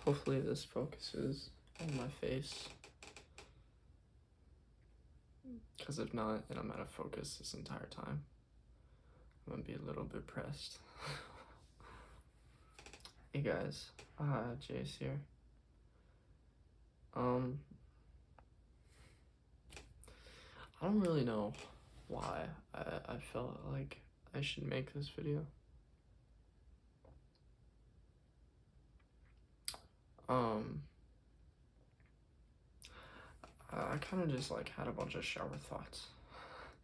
Hopefully this focuses on my face. Because if not, and I'm out of focus this entire time, I'm gonna be a little bit pressed. Hey guys, Jace here. I don't really know why I felt like I should make this video. I kind of just like had a bunch of shower thoughts,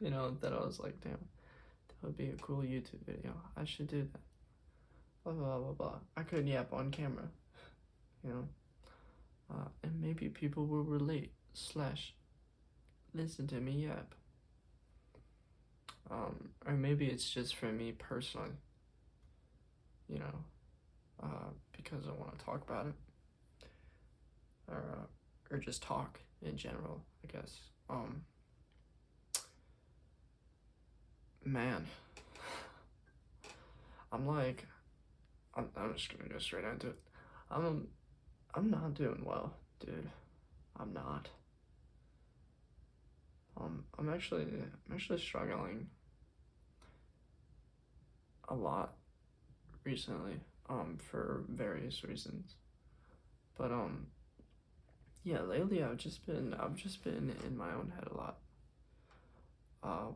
you know, that I was like, damn, that would be a cool YouTube video. I should do that. Blah, blah, blah, blah. I could yap on camera, you know, and maybe people will relate / listen to me yap. Or maybe it's just for me personally, you know, because I want to talk about it, or just talk in general, I guess. Man, I'm just gonna go straight into it. I'm not doing well, dude. I'm not. I'm actually struggling a lot recently, for various reasons. But yeah, lately I've just been in my own head a lot.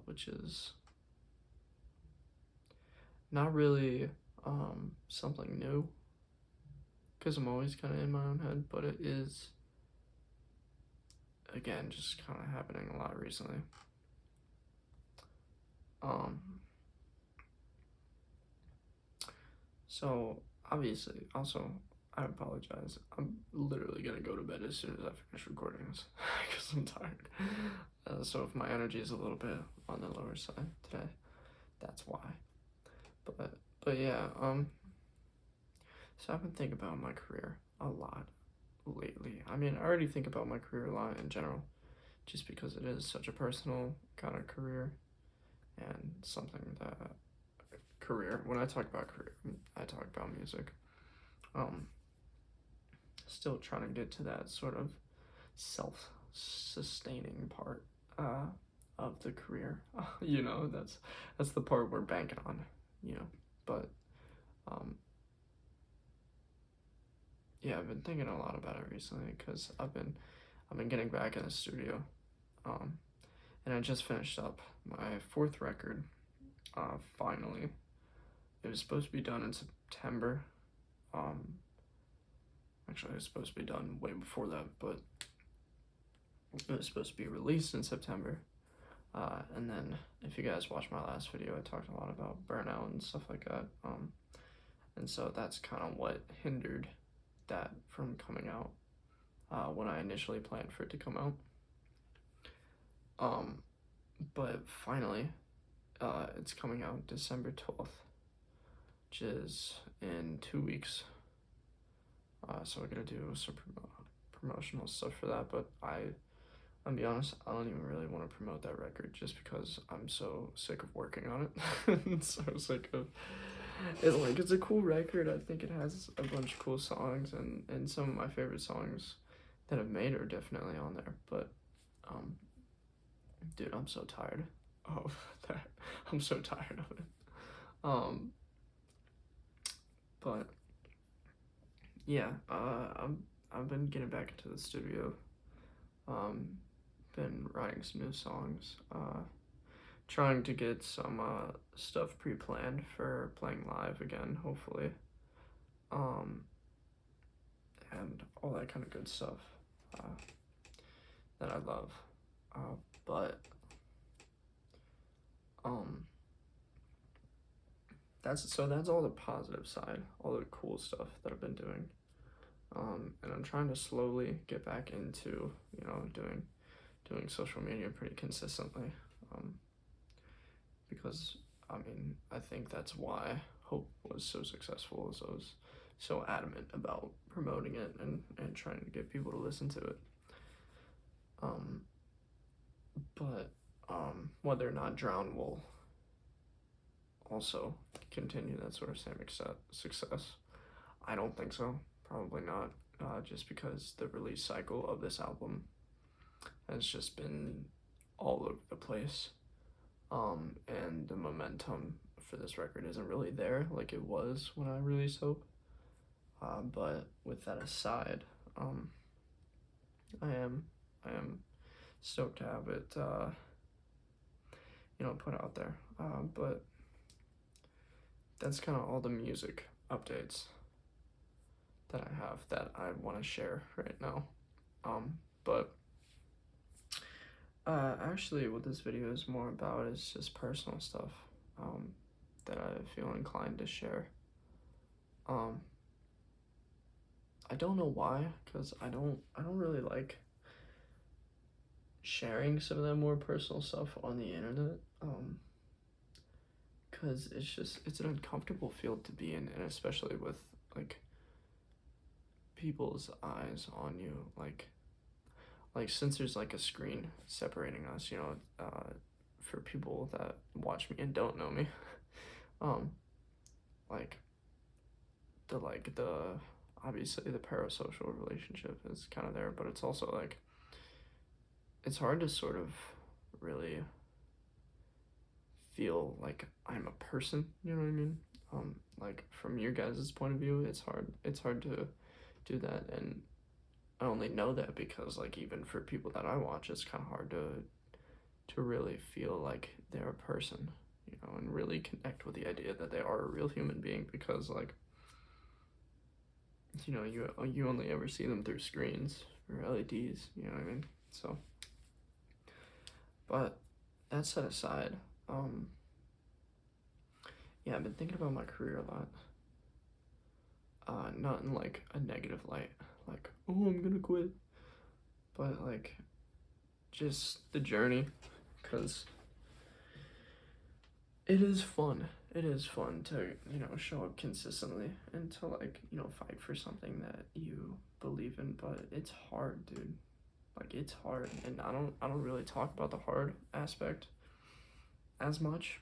Which is not really something new, because I'm always kind of in my own head, but it is, again, just kind of happening a lot recently. So obviously, also, I apologize. I'm literally gonna go to bed as soon as I finish recording this because I'm tired. So if my energy is a little bit on the lower side today, that's why. But yeah, so I've been thinking about my career a lot lately. I mean, I already think about my career a lot in general, just because it is such a personal kind of career, and something that when I talk about career, I talk about music. Still trying to get to that sort of self-sustaining part of the career. You know, that's the part we're banking on, you know. But yeah, I've been thinking a lot about it recently because I've been getting back in the studio, and I just finished up my 4th record. Finally, it was supposed to be done in September. Actually, it was supposed to be done way before that, but it was supposed to be released in September. And then, if you guys watched my last video, I talked a lot about burnout and stuff like that. And so that's kind of what hindered that from coming out when I initially planned for it to come out. But finally, it's coming out December 12th, which is in 2 weeks. So we're gonna do some promotional stuff for that, but I'll be honest, I don't even really want to promote that record just because I'm so sick of working on it. So sick of it's a cool record. I think it has a bunch of cool songs, and some of my favorite songs that I've made are definitely on there. But dude, I'm so tired of that. I'm so tired of it. But yeah, I've been getting back into the studio. Been writing some new songs. Trying to get some stuff pre-planned for playing live again, hopefully. And all that kind of good stuff that I love. But that's all the positive side, all the cool stuff that I've been doing. And I'm trying to slowly get back into, you know, doing social media pretty consistently. Because I mean, I think that's why Hope was so successful, as I was so adamant about promoting it and trying to get people to listen to it. But whether or not Drown will also continue that sort of same success, I don't think so. Probably not. just because the release cycle of this album has just been all over the place. And the momentum for this record isn't really there like it was when I released Hope. But with that aside, I am stoked to have it, put out there. But that's kind of all the music updates that I have that I want to share right now. But actually, what this video is more about is just personal stuff that I feel inclined to share. I don't know why, because I don't really like sharing some of that more personal stuff on the internet. Because it's an uncomfortable field to be in, and especially with like people's eyes on you, like since there's like a screen separating us, for people that watch me and don't know me, obviously the parasocial relationship is kind of there, but it's also like it's hard to sort of really feel like I'm a person, you know what I mean? Like from your guys' point of view, it's hard to do that, and I only know that because like even for people that I watch, it's kind of hard to really feel like they're a person, and really connect with the idea that they are a real human being, because like you only ever see them through screens or LEDs, you know what I mean? So, but that set aside, yeah, I've been thinking about my career a lot. Not in like a negative light, like, oh, I'm gonna quit, but like just the journey, because it is fun. It is fun to, show up consistently and to like, fight for something that you believe in, but it's hard, dude. Like it's hard, and I don't really talk about the hard aspect as much.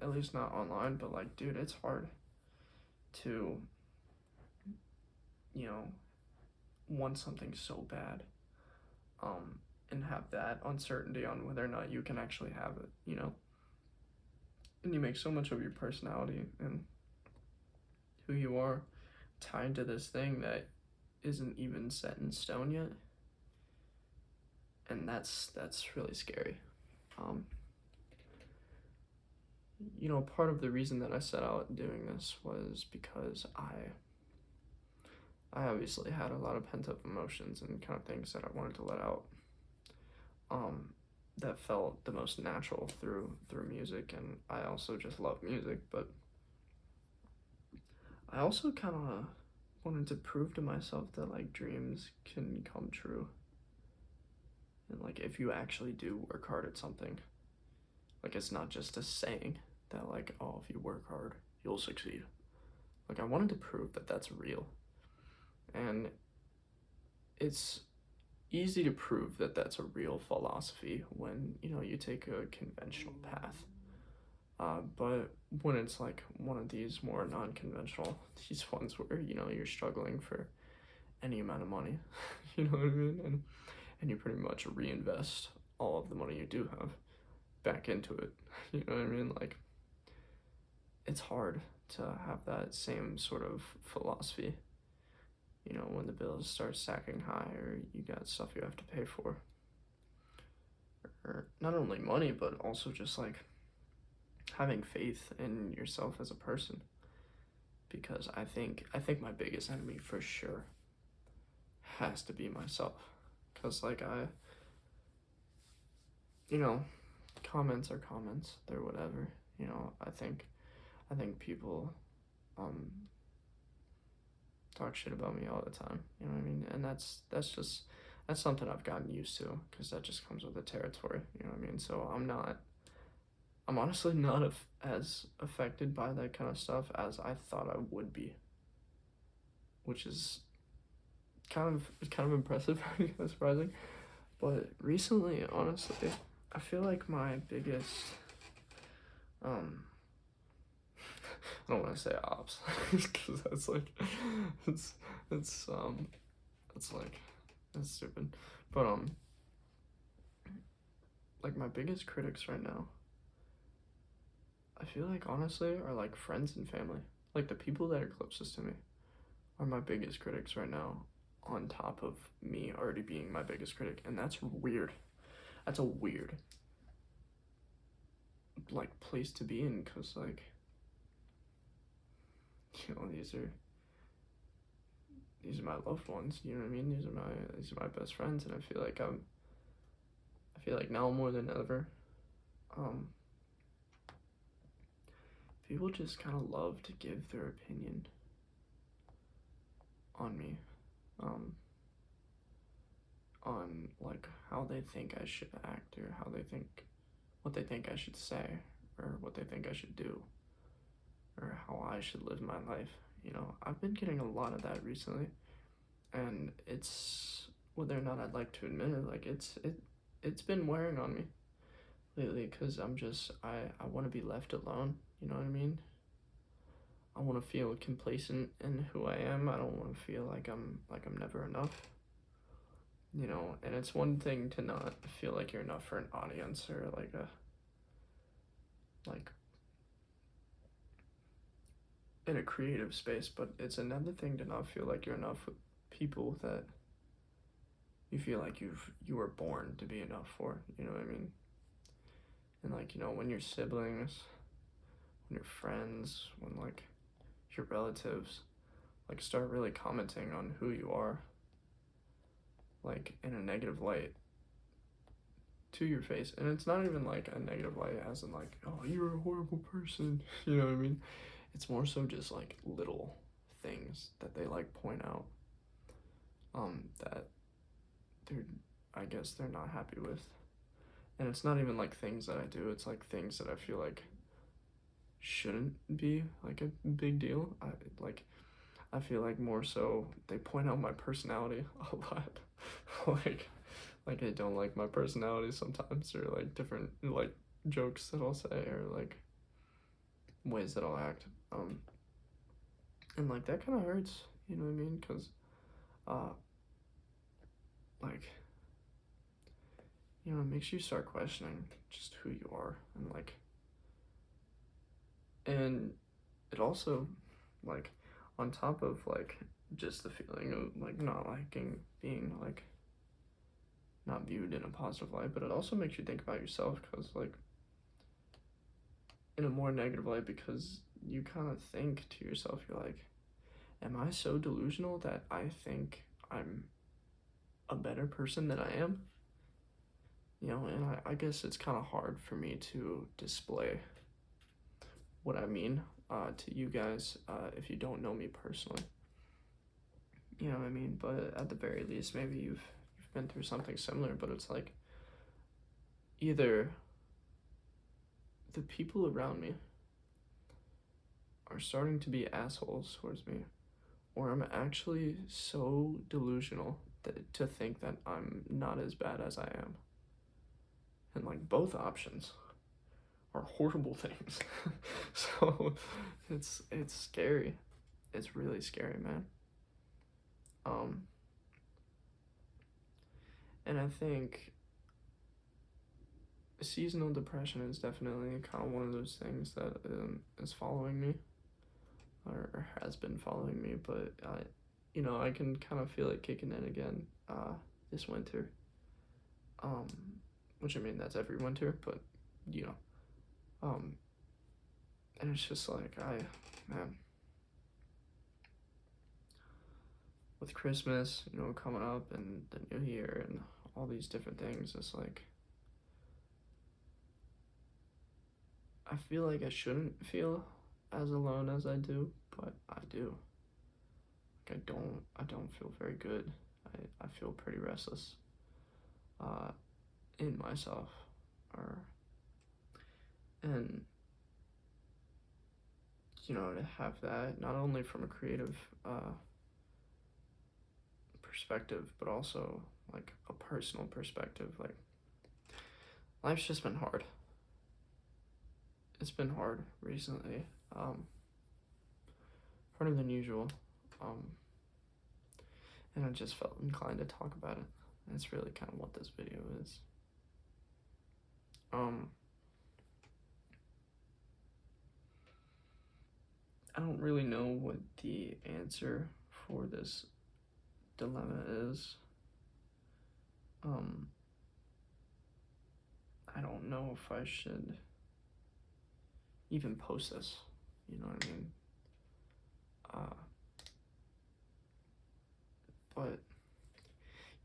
At least not online, but like, dude, it's hard to, want something so bad, and have that uncertainty on whether or not you can actually have it, and you make so much of your personality and who you are tied to this thing that isn't even set in stone yet, and that's really scary. Part of the reason that I set out doing this was because I obviously had a lot of pent-up emotions and kind of things that I wanted to let out, that felt the most natural through music, and I also just love music, but I also kind of wanted to prove to myself that like dreams can come true, and like if you actually do work hard at something, like it's not just a saying that like, oh, if you work hard you'll succeed. Like I wanted to prove that that's real, and it's easy to prove that that's a real philosophy when you take a conventional path, but when it's like one of these more non-conventional, these ones where you're struggling for any amount of money, you know what I mean, and you pretty much reinvest all of the money you do have back into it, you know what I mean, like it's hard to have that same sort of philosophy, when the bills start stacking high, or you got stuff you have to pay for, or not only money, but also just like having faith in yourself as a person, because I think my biggest enemy for sure has to be myself, because like comments are comments, they're whatever, I think people talk shit about me all the time, you know what I mean, and that's something I've gotten used to, because that just comes with the territory, you know what I mean, so I'm honestly not as affected by that kind of stuff as I thought I would be, which is kind of impressive and surprising. But recently, honestly, I feel like my biggest I don't want to say ops because that's like it's it's it's like it's stupid, but like my biggest critics right now, I feel like honestly are like friends and family. Like the people that are closest to me are my biggest critics right now, on top of me already being my biggest critic, and that's weird. That's a weird like place to be in, because like, you know, these are my loved ones, you know what I mean? These are my best friends, and I feel like now more than ever, um people just kind of love to give their opinion on me, um on like how they think I should act, or how they think, what they think I should say, or what they think I should do, or how I should live my life. You know, I've been getting a lot of that recently, and it's, whether or not I'd like to admit it, like it's been wearing on me lately, because I want to be left alone. You know what I mean? I want to feel complacent in who I am. I don't want to feel like I'm never enough. You know, and it's one thing to not feel like you're enough for an audience, or like in a creative space, but it's another thing to not feel like you're enough with people that you feel like you were born to be enough for. You know what I mean? And like, you know, when your siblings, when your friends, when like your relatives like start really commenting on who you are, like in a negative light to your face, and it's not even like a negative light as in like, oh, you're a horrible person, you know what I mean? It's more so just like little things that they like point out, that they're, I guess they're not happy with. And it's not even like things that I do, it's like things that I feel like shouldn't be like a big deal. I feel like more so they point out my personality a lot. like I don't like my personality sometimes, or like different like jokes that I'll say, or like ways that I'll act. And like that kind of hurts, you know what I mean? Because uh like, you know, it makes you start questioning just who you are, and like, and it also, like, on top of like just the feeling of like not liking being like not viewed in a positive light, but it also makes you think about yourself, because like in a more negative light, because you kind of think to yourself, you're like, am I so delusional that I think I'm a better person than I am? You know, and I guess it's kind of hard for me to display what I mean, to you guys, if you don't know me personally. You know what I mean? But at the very least, maybe you've been through something similar. But it's like, either the people around me are starting to be assholes towards me, or I'm actually so delusional to think that I'm not as bad as I am. And like both options are horrible things. So it's scary. It's really scary, man. Um, and I think seasonal depression is definitely kind of one of those things that is following me, or has been following me. But you know, I can kind of feel it kicking in again this winter. Um, which I mean, that's every winter, but you know, and it's just like, man, with Christmas, you know, coming up, and the new year, and all these different things, it's like, I feel like I shouldn't feel as alone as I do, but I do. Like I don't feel very good. I feel pretty restless, uh, in myself, or, and you know, to have that not only from a creative perspective, but also like a personal perspective. Like, life's just been hard. It's been hard recently, harder than usual. and I just felt inclined to talk about it. That's really kind of what this video is. I don't really know what the answer for this dilemma is. I don't know if I should even post this, you know what I mean? But,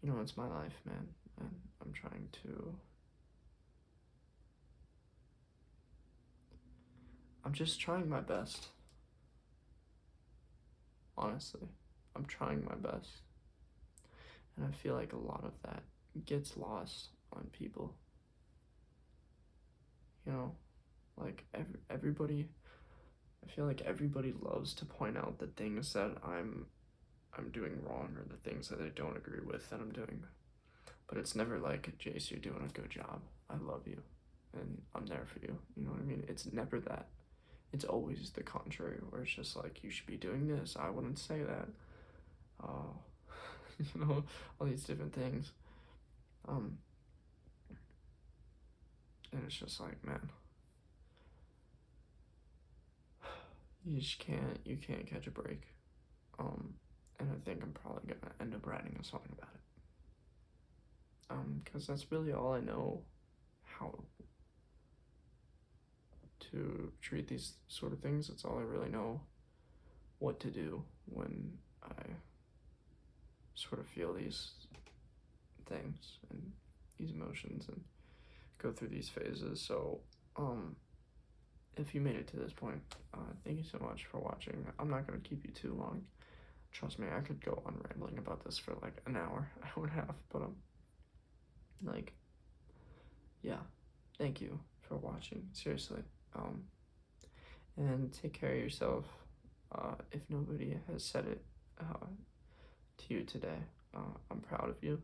you know, it's my life, man, and I'm just trying my best. Honestly, I'm trying my best. And I feel like a lot of that gets lost on people. You know, like everybody, I feel like everybody loves to point out the things that I'm doing wrong, or the things that they don't agree with that I'm doing. But it's never like, Jace, you're doing a good job. I love you and I'm there for you. You know what I mean? It's never that. It's always the contrary, where it's just like, you should be doing this. I wouldn't say that. You know, all these different things. And it's just like, man, you can't catch a break. And I think I'm probably gonna end up writing a song about it. Because that's really all I know how to treat these sort of things. It's all I really know what to do when I sort of feel these things and these emotions and go through these phases. So, if you made it to this point, thank you so much for watching. I'm not gonna keep you too long. Trust me, I could go on rambling about this for like an hour. I would have, but like, yeah, thank you for watching. Seriously. And take care of yourself. If nobody has said it to you today, I'm proud of you.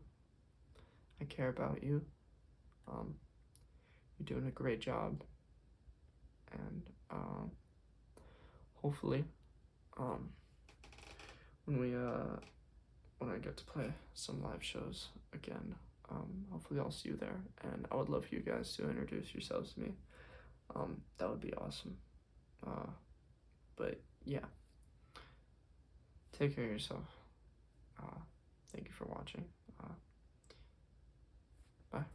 I care about you. You're doing a great job, and hopefully, when I get to play some live shows again, hopefully I'll see you there, and I would love for you guys to introduce yourselves to me. That would be awesome. But yeah, take care of yourself. Thank you for watching. Bye.